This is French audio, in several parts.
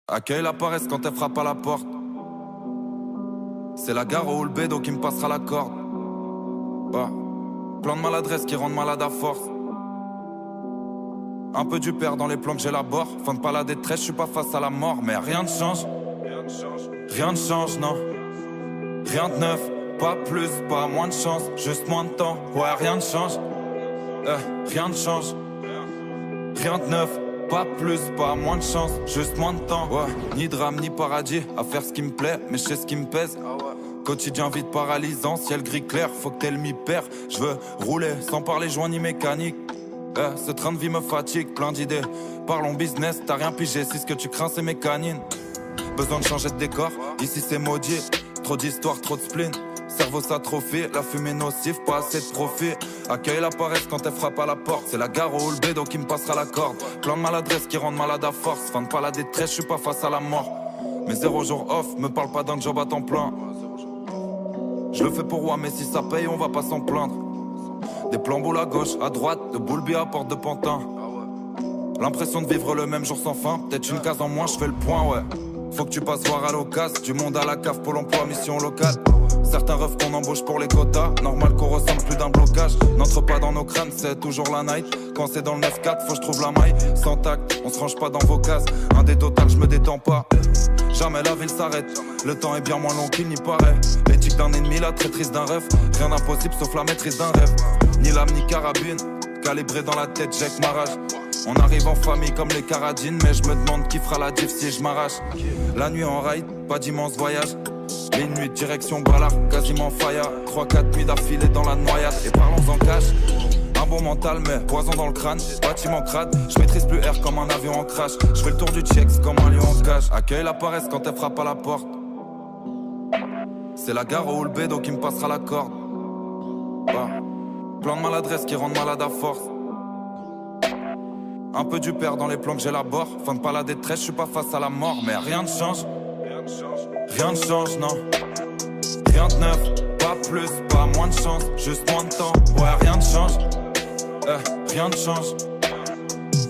Accueille la paresse quand elle frappe à la porte. C'est la gare ou le bédo qui me passera la corde. Ouais. Plan de maladresse qui rend malade à force. Un peu du père dans les plans que j'élabore. Fin de pas la détresse, je suis pas face à la mort. Mais rien ne change. Rien ne change, non. Rien de neuf, pas plus, pas moins de chance. Juste moins de temps, ouais, rien ne change. Rien ne change. Rien de neuf, pas plus, pas moins de chance. Juste moins de temps, ouais. Ni drame, ni paradis. À faire ce qui me plaît, mais je sais ce qui me pèse. Quotidien vide paralysant, ciel gris clair, faut que t'aies le mi-père. Je veux rouler sans parler joint ni mécanique. Ce train de vie me fatigue, plein d'idées. Parlons business, t'as rien pigé, si ce que tu crains c'est mes canines. Besoin de changer de décor, ici c'est maudit. Trop d'histoire, trop de spleen. Cerveau s'atrophie, la fumée nocive, pas assez de profit. Accueille la paresse quand elle frappe à la porte. C'est la gare ou le bédo qui me passera la corde. Plein de maladresse qui rendent malade à force. Fin de pas la détresse, je suis pas face à la mort. Mais 0 jour off, me parle pas d'un job à temps plein. Je le fais pour roi, mais si ça paye, on va pas s'en plaindre. Des plans boules à gauche, à droite, de boulbi à porte de Pantin. L'impression de vivre le même jour sans fin. Peut-être une case en moins, je fais le point, ouais. Faut que tu passes voir à l'occasion. Du monde à la cave, Pôle emploi, mission locale. Certains rêvent qu'on embauche pour les quotas. Normal qu'on ressemble plus d'un blocage. N'entre pas dans nos crânes, c'est toujours la night. Quand c'est dans le 9-4, faut que je trouve la maille. Sans tact, on se range pas dans vos cases. Un des total, je me détends pas. Jamais la ville s'arrête. Le temps est bien moins long qu'il n'y paraît. L'éthique d'un ennemi, la traîtrise d'un rêve. Rien d'impossible sauf la maîtrise d'un rêve. Ni lame ni carabine, calibré dans la tête, j'ai que ma rage. On arrive en famille comme les Caradines, mais je me demande qui fera la diff si je m'arrache. La nuit en ride, pas d'immense voyage. Les nuits direction Ballard, quasiment fire. 3-4 nuits d'affilée dans la noyade. Et parlons en cash. Un bon mental mais poison dans le crâne. Bâtiment crade, je maîtrise plus air comme un avion en crash. Je fais le tour du checks comme un lion en cage. Accueille la paresse quand elle frappe à la porte. C'est la gare ou le bédo qui me passera la corde. Ouais. Plein de maladresse qui rendent malade à force. Un peu du père dans les plans que j'élabore. Fin de pas la détresse, je suis pas face à la mort. Mais rien ne change. Rien ne change, non. Rien de neuf, pas plus, pas moins de chance. Juste moins de temps, ouais, rien ne change. Rien ne change.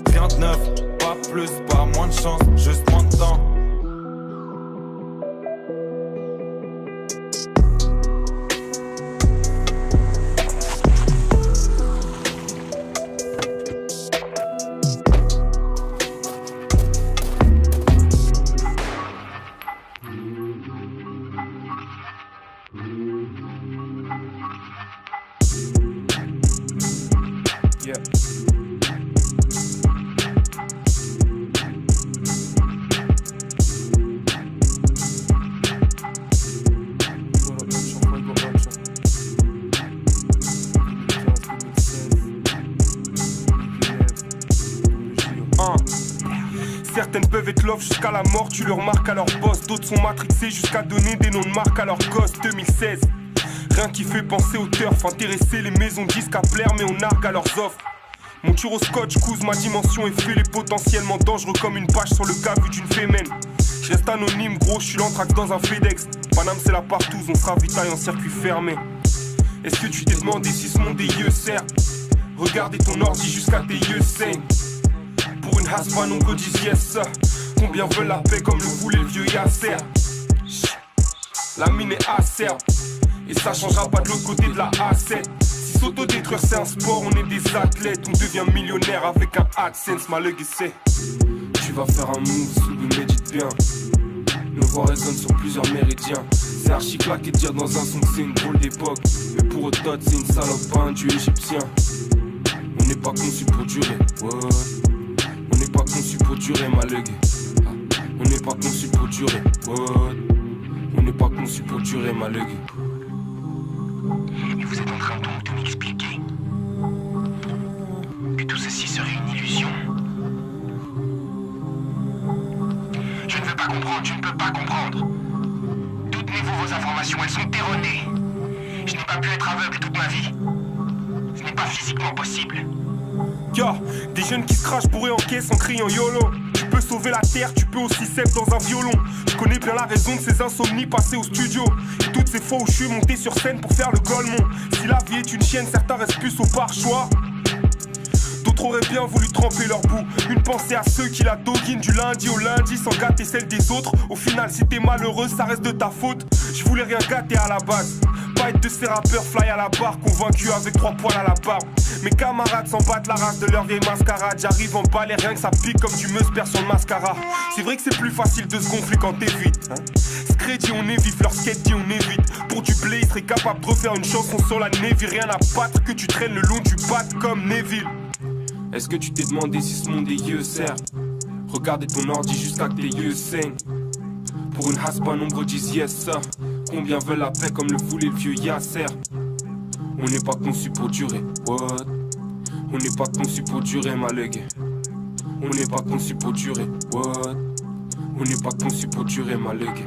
Rien de neuf, pas plus, pas moins de chance. Juste moins de temps. Certaines peuvent être love jusqu'à la mort, tu le remarques à leur boss. D'autres sont matrixés jusqu'à donner des noms de marque à leurs gosses. 2016, rien qui fait penser au turf. Intéresser les maisons disques à plaire, mais on nargue à leurs offres. Mon tir au scotch couse ma dimension et fait les potentiellement dangereux comme une page sur le cas vu d'une fémène. Je reste anonyme, gros, je suis l'anthrax dans un FedEx. Paname c'est la partouze, on se ravitaille en circuit fermé. Est-ce que tu t'es demandé si ce monde des yeux sert? Regardez ton ordi jusqu'à tes yeux saignent. Pour une haspan on codise yes. Combien veulent la paix comme le voulait le vieux Yasser? La mine est acerbe et ça changera pas de l'autre côté de la A7. Si s'autodétruire c'est un sport, on est des athlètes. On devient millionnaire avec un AdSense, ma legacy. Tu vas faire un move, sous le médite bien. Nos voix résonnent sur plusieurs méridiens. C'est archi claqué de dire dans un son que c'est une drôle d'époque. Mais pour autant c'est une salope, pas un dieu égyptien. On n'est pas conçu pour durer, ouais. On n'est pas conçu pour durer, ma legue. On n'est pas conçu pour durer, ouais. On n'est pas conçu pour durer, ma legue. Et vous êtes en train de m'expliquer que tout ceci serait une illusion. Je ne veux pas comprendre, je ne peux pas comprendre. Soutenez-vous vos informations, elles sont erronées. Je n'ai pas pu être aveugle toute ma vie. Ce n'est pas physiquement possible. Yo, des jeunes qui se crachent bourrés en caisse en criant YOLO. Tu peux sauver la terre, tu peux aussi cèpe dans un violon. Je connais bien la raison de ces insomnies passées au studio. Et toutes ces fois où je suis monté sur scène pour faire le golemon. Si la vie est une chienne, certains restent plus au par choix. D'autres auraient bien voulu tremper leur bout. Une pensée à ceux qui la doguinent du lundi au lundi sans gâter celle des autres. Au final, si t'es malheureux, ça reste de ta faute. Je voulais rien gâter à la base. Pas être de ces rappeurs fly à la barre, convaincus avec 3 poils à la barbe. Mes camarades s'en battent la race de leur vieille mascarade. J'arrive en balai, rien que ça pique comme du meuse perd son mascara. C'est vrai que c'est plus facile de se gonfler quand t'es vite, hein. Scred dit on est vif, leur skate dit on évite. Pour du blé, ils seraient capables de refaire une chanson sur la Navy. Rien à battre que tu traînes le long du bat comme Neville. Est-ce que tu t'es demandé si ce monde des yeux sert? Regardez ton ordi jusqu'à que tes yeux saignent. Pour une haspa, nombre disent yes sir. Combien veulent la paix comme le voulait le vieux Yasser? On n'est pas conçu pour durer, what? On n'est pas conçu pour durer, ma legue. On n'est pas conçu pour durer, what? On n'est pas conçu pour durer, ma legue.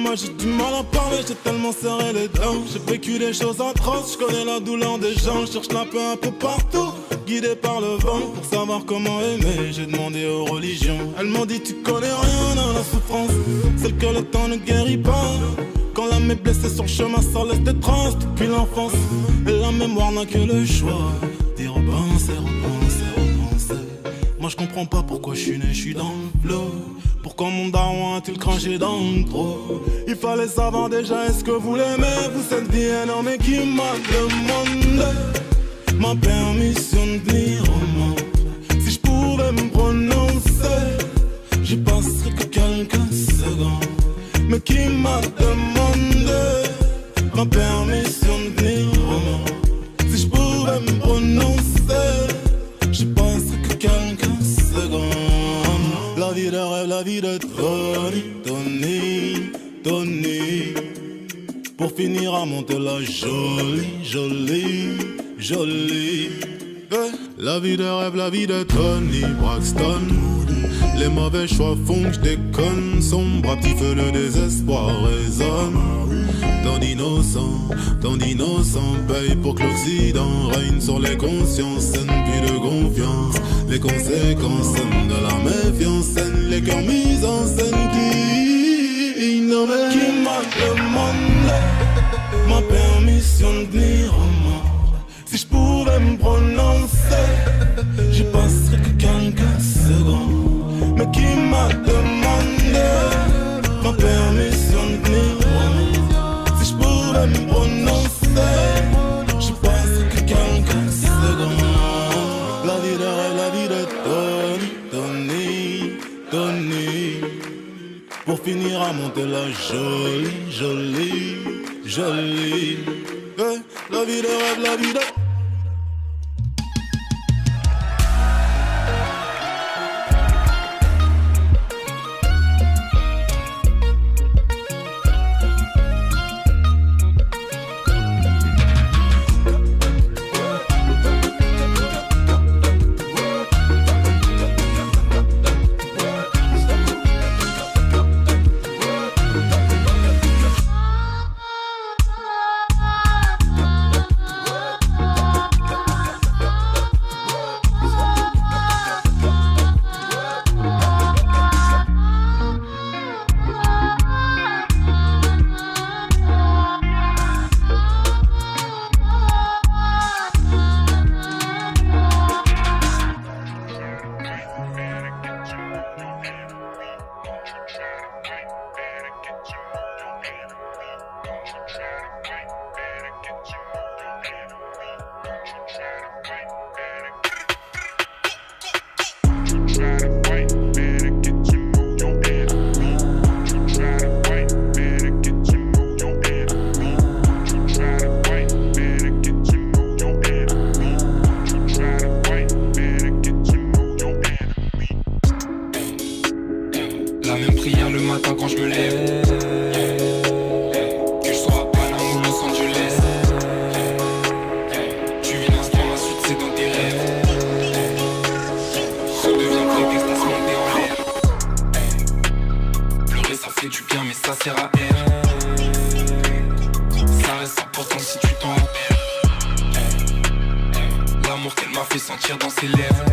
Moi j'ai du mal à parler, j'ai tellement serré les dents. J'ai vécu des choses atroces, je connais la douleur des gens. Je cherche la paix un peu partout, guidé par le vent. Pour savoir comment aimer, j'ai demandé aux religions. Elles m'ont dit tu connais rien à la souffrance, celle que le temps ne guérit pas. Quand l'âme est blessée sur le chemin, ça laisse des traces depuis l'enfance. Et la mémoire n'a que le choix d'y repenser, repenser, repenser. Moi je comprends pas pourquoi je suis né, je suis dans le flot. Pourquoi mon daron a-t-il craché dans le trou? Il fallait savoir déjà, est-ce que vous l'aimez? Vous cette vie énorme et qui m'a demandé ma permission de venir au monde. Si je pouvais me prononcer, j'y passerais que quelques secondes. Mais qui m'a demandé ma permission de venir au monde? Si je pouvais me prononcer, j'y passerais que quelques secondes. La vie de rêve, la vie de Tony, Tony, Tony. Pour finir à monter la jolie, jolie, jolie. La vie de rêve, la vie de Tony Braxton. Les mauvais choix font que je déconne. Sombre petit feu, le désespoir résonne. Tant d'innocents paye pour que l'Occident règne sur les consciences saines puis de confiance. Les conséquences saines de la méfiance saine, les cœurs mis en scène qui m'a demandé ma permission de venir au monde. Si je pouvais me prononcer, j'y passerais que quelques secondes. Mais qui m'a demandé ma permission de venir au monde? Si je pouvais me prononcer, j'y passerais que quelques secondes. La vie de rêve, la vie de Tony, Tony, Tony. Pour finir à monter la jolie, jolie, jolie. La vie de rêve, la vie de... sert à rien. Ça reste important si tu t'en rappelles. L'amour qu'elle m'a fait sentir dans ses lèvres.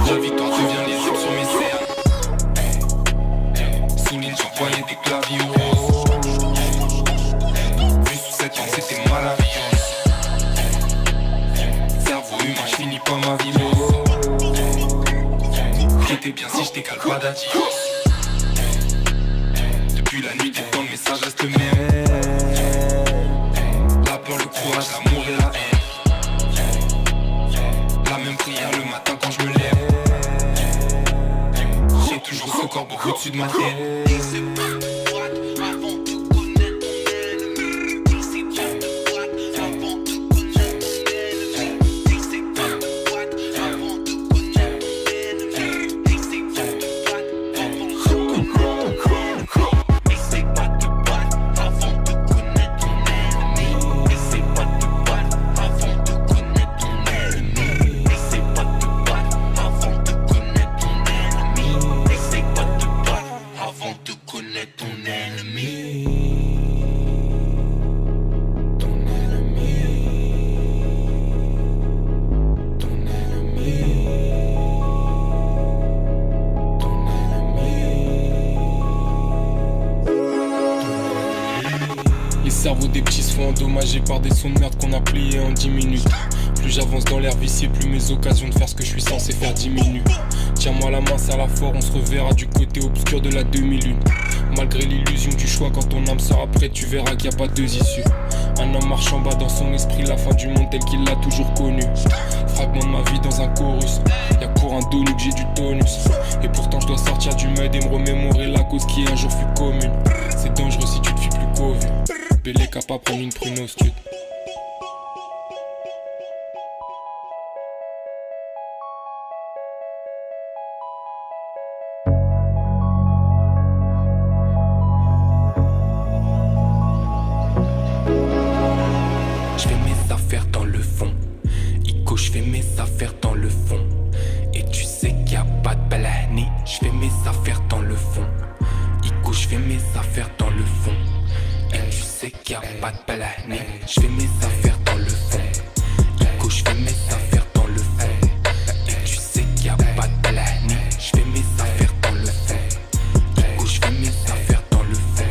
La victoire devient les yeux sur mes cernes. Souligne, j'envoyais des claviers roses. Vu sous cette angle, c'était malavieux. Cerveau humain, j'finis pas ma vie, mais j'étais bien si j't'écale pas d'adios. Depuis la nuit, le message reste le même. La peur, le courage, l'amour et la haine. La même prière le matin quand je me lève. J'ai toujours ce corps beaucoup au-dessus de ma tête. Endommagé par des sons de merde qu'on a pliés en 10 minutes. Plus j'avance dans l'air vicié, plus mes occasions de faire ce que je suis censé faire diminuent. Tiens-moi la main, serre-la fort, on se reverra du côté obscur de la demi-lune. Malgré l'illusion du choix, quand ton âme sera prête, tu verras qu'il n'y a pas deux issues. Un homme marche en bas dans son esprit, la fin du monde tel qu'il l'a toujours connu. Fragment de ma vie dans un chorus. Y'a pour un donu que j'ai du tonus. Et pourtant je dois sortir du mud et me remémorer la cause qui un jour fut commune. C'est dangereux si tu te fies plus qu'au vu. Bélé capable prendre une prune au stud. Je fais mes affaires dans le fond. Ico, je fais mes affaires dans le fond. Et tu sais qu'il y a pas de balani. Je fais mes affaires dans le fond. Ico, je fais mes affaires dans le fond. Et tu sais qu'il y a pas de balani. Je fais mes affaires dans le fond. Ico, je fais mes affaires dans le fond. Et tu sais qu'il y a pas de balani. Je fais mes affaires dans le fond. Ico, je fais mes affaires dans le fond.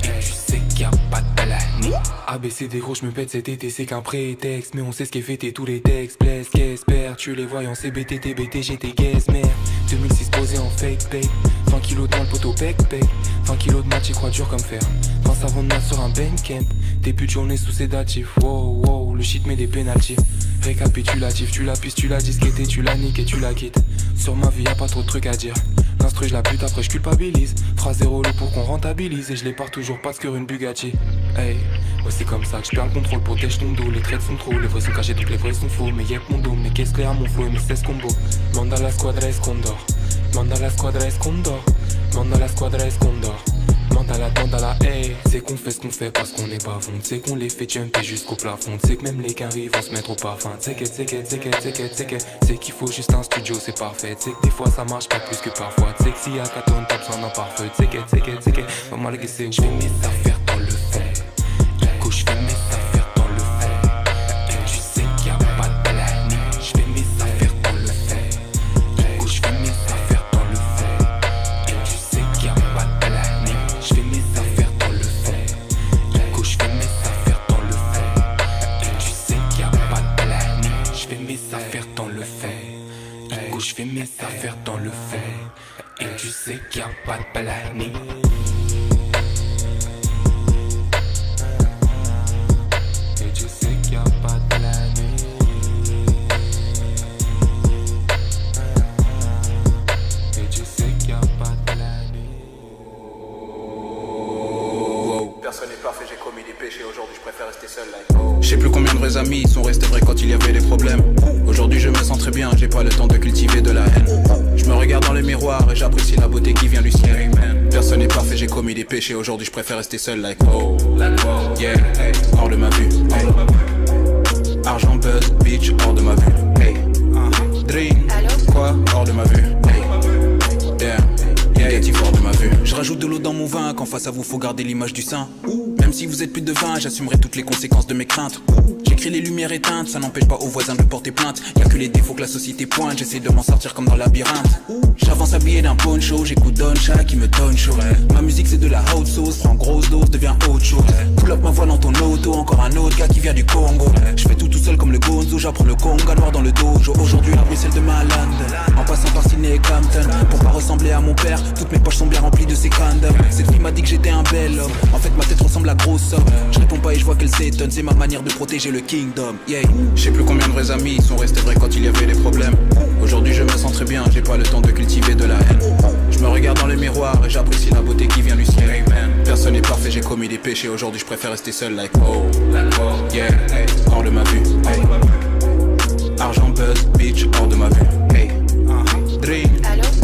Et tu sais qu'il y a pas de balani. ABCD gros, je me pète cet été, c'est qu'un prétexte. Mais on sait ce qu'est fêté, tous les textes blessent, qu'espère. Tu les voyants, c'est BTT, BTG, t'es guess, merde. 2006 posé en fake tape. 20 kilos dans le poteau pec. 20 kilos de match, j'y crois dur comme fer. 20 savons de maths sur un bandcamp. Début de journée sous sédatif. Wow, wow, le shit met des pénalties. Récapitulatif, tu la pisses, tu la disquetté, tu la niques et tu la quittes. Sur ma vie, y'a pas trop de trucs à dire. L'instru, je la bute, après je culpabilise. Phrase 0 lot pour qu'on rentabilise. Et je les pars toujours pas que une Bugatti. Hey, ouais, c'est comme ça que je perds le contrôle. Protège ton dos, les traits sont trop. Les vrais sont cachés, donc les vrais sont faux. Mais yep mon dos, mais qu'est-ce clair mon flow et mes 16 combos. Manda la squadra escondor. Manda la squadra escondor. Manda la squadra escondor. Mandala, hey. C'est qu'on fait ce qu'on fait parce qu'on est pas fond. C'est qu'on les fait jumper jusqu'au plafond. C'est que même les quinries vont se mettre au parfum. C'est qu'il faut juste un studio, c'est parfait. C'est que des fois ça marche pas plus que parfois. C'est que s'il y a 4 tonnes, t'as besoin d'un pare-feu. C'est que pas mal que c'est. Je fais mes affaires dans le fond. Ico, je fais mes affaires dans le fond. Et tu sais qu'il y a pas de balani. Je fais mes affaires dans le fond. Ico, je fais mes affaires dans le fond. Et tu sais qu'il y a pas de balani. Je fais mes affaires dans le fond. Ico, je fais mes affaires dans le fond. Et tu sais qu'il y a pas de balani. Je fais mes affaires dans le fond. Ico, je fais mes affaires dans le fond. Et tu sais qu'il y a pas de balani. Et tu sais qu'il y a pas de balani. Et tu sais qu'il y a pas de balani. Personne n'est parfait, j'ai commis des péchés. Aujourd'hui je préfère rester seul like. Je sais plus combien de vrais amis sont restés vrais quand il y avait des problèmes. Aujourd'hui je me sens très bien, j'ai pas le temps de cultiver de la haine. Je me regarde dans le miroir et j'apprécie la beauté qui vient du ciel. Personne n'est parfait, j'ai commis des péchés. Aujourd'hui je préfère rester seul like oh. Yeah, hey, hors de ma vue, hey. Argent, buzz, bitch, hors de ma vue, hey. Dream, quoi, hors de ma vue, hey. Damn, négatif hors de ma vue. Je rajoute de l'eau vin, qu'en face à vous faut garder l'image du saint. Même si vous êtes plus de 20, j'assumerai toutes les conséquences de mes craintes. J'écris les lumières éteintes, ça n'empêche pas aux voisins de porter plainte. Y'a que les défauts que la société pointe, j'essaie de m'en sortir comme dans le labyrinthe. J'avance habillé d'un poncho, j'écoute Doncha qui me donne chaud. Ma musique c'est de la hot sauce, en grosse dose devient autre chose. Pull up ma voix dans ton auto, encore un autre gars qui vient du Congo. Je fais tout seul comme le Gonzo, j'apprends le conga noir dans le dojo. Aujourd'hui à Bruxelles de Malande, en passant par Sydney et Campton. Pour pas ressembler à mon père, toutes mes poches sont bien remplies de ses condoms. Cette fille m'a dit que j'étais un bel homme, en fait ma tête ressemble à grosse homme. Je réponds pas et je vois qu'elle s'étonne, c'est ma manière de protéger le kingdom. Yeah. Je sais plus combien de vrais amis sont restés vrais quand il y avait des problèmes. Aujourd'hui je me sens très bien, j'ai pas le temps de cultiver de la haine. Je me regarde dans le miroir et j'apprécie la beauté qui vient du ciel. Personne n'est parfait, j'ai commis des péchés. Aujourd'hui je préfère rester seul like oh, yeah, hey, hors de ma vue, hey. Argent, buzz, bitch, hors de ma vue, hey. Drink,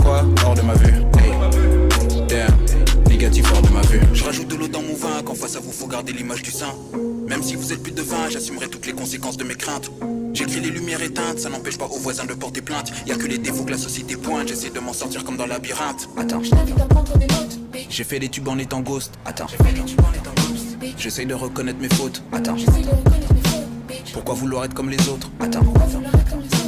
quoi, hors de ma vue, hey. Damn, négatif hors de ma vue. Je rajoute de l'eau dans mon vin, qu'en face à vous faut garder l'image du saint. Même si vous êtes plus de 20, j'assumerai toutes les conséquences de mes craintes. J'écris les lumières éteintes, ça n'empêche pas aux voisins de porter plainte. Y'a que les défauts que la société pointe, j'essaie de m'en sortir comme dans le labyrinthe. Attends, je t'invite à prendre des notes. J'ai fait des tubes en étant ghost. Attends, j'ai fait des tubes en étant ghost. J'essaye de reconnaître mes fautes. Attends, j'essaye de reconnaître mes fautes. Pourquoi vouloir être comme les autres? Attends, pourquoi vouloir être comme les autres?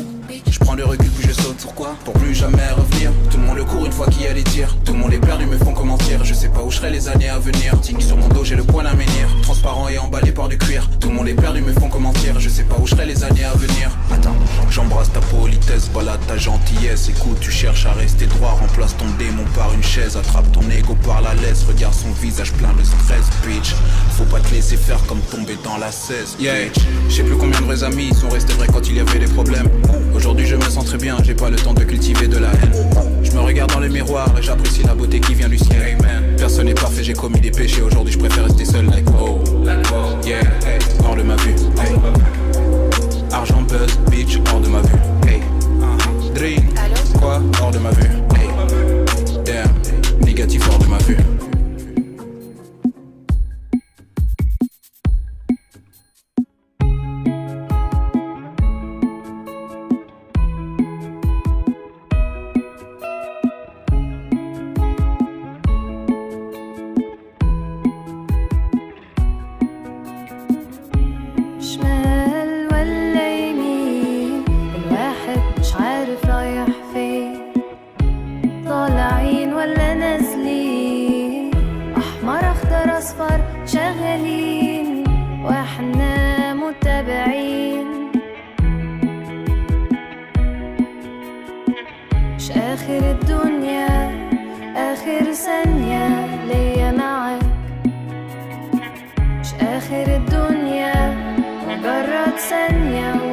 Je prends le recul puis je saute. Pourquoi? Pour plus jamais revenir. Tout le monde le court une fois qu'il y a les tirs. Tout le monde est perdu me font comment dire. Je sais pas où je serai les années à venir. Tigre sur mon dos j'ai le poing d'un menhir. Transparent et emballé par du cuir. Tout le monde est perdu me font comment dire. Je sais pas où je serai les années à venir. Attends, j'embrasse ta politesse, balade ta gentillesse. Écoute, tu cherches à rester droit. Remplace ton démon par une chaise. Attrape ton ego par la laisse. Regarde son visage plein de stress, bitch. Faut pas te laisser faire comme tomber dans la 16, yeah. Je sais plus combien de vrais amis sont restés vrais quand il y avait des problèmes. Aujourd'hui je me sens très bien, j'ai pas le temps de cultiver de la haine. Je me regarde dans le miroir et j'apprécie la beauté qui vient du ciel. Personne n'est parfait, j'ai commis des péchés. Aujourd'hui je préfère rester seul like oh, yeah, hey, hors de ma vue, hey. Argent, buzz, bitch, hors de ma vue, hey. Drink, quoi, hors de ma vue, hey. Damn, négatif hors de ma vue. آخر الدنيا مجرد ثانية